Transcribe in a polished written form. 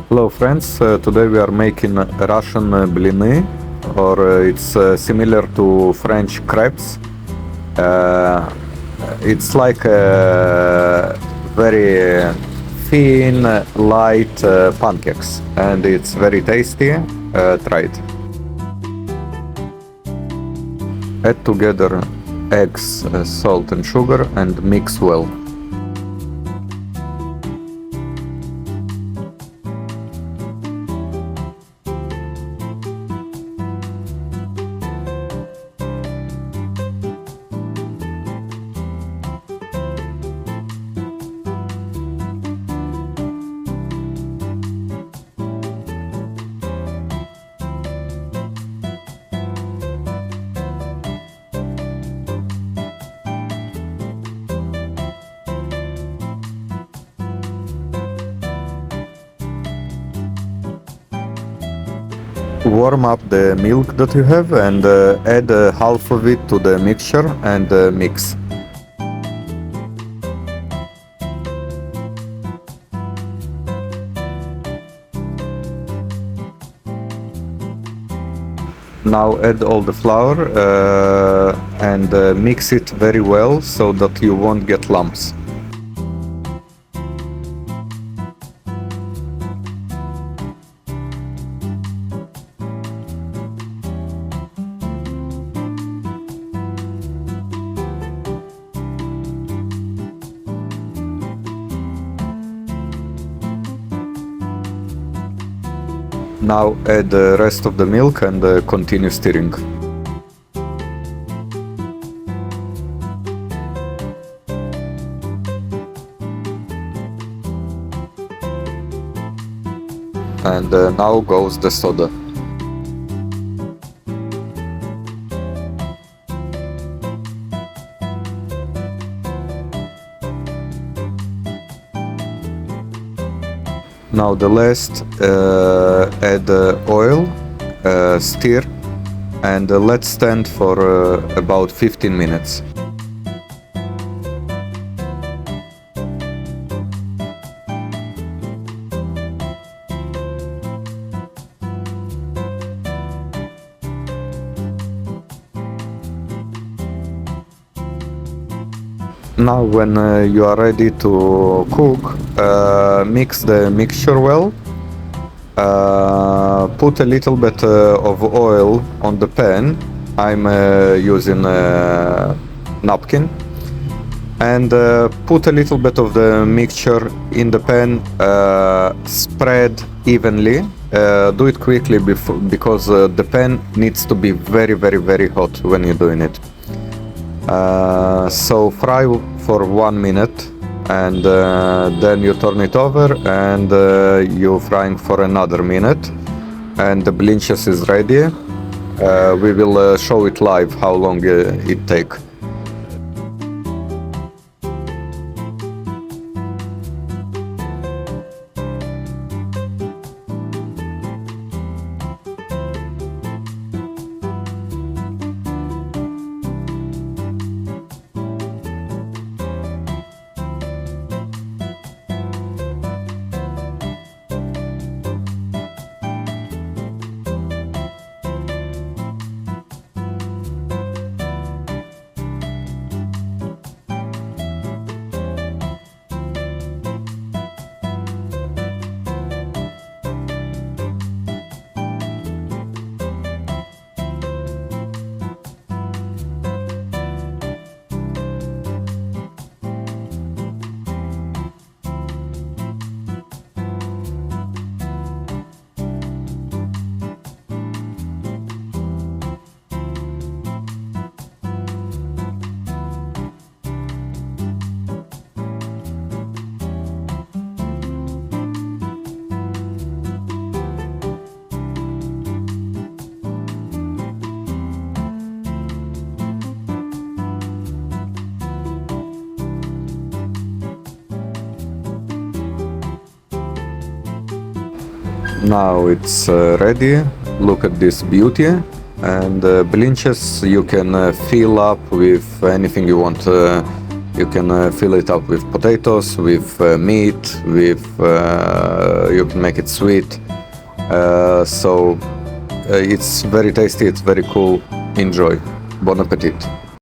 Hello friends, today we are making Russian Blini, or it's similar to French crepes. Uh, it's like very thin, light pancakes, and it's very tasty. Try it. Add together eggs, salt and sugar and mix well. Warm up the milk that you have and add half of it to the mixture and mix. Now add all the flour and mix it very well so that you won't get lumps. Now add the rest of the milk and continue stirring. And now goes the soda. Now the last, add oil, stir, and let stand for about 15 minutes. Now when you are ready to cook, mix the mixture well, put a little bit of oil on the pan. I'm using a napkin, and put a little bit of the mixture in the pan, spread evenly. Do it quickly because the pan needs to be very hot when you're doing it. So fry for 1 minute and then you turn it over and you're frying for another minute and the blinches is ready. We will show it live how long it takes. Now it's ready. Look at this beauty. And blinches you can fill up with anything you want. You can fill it up with potatoes, with meat, with you can make it sweet. So it's very tasty, it's very cool. Enjoy. Bon appetit.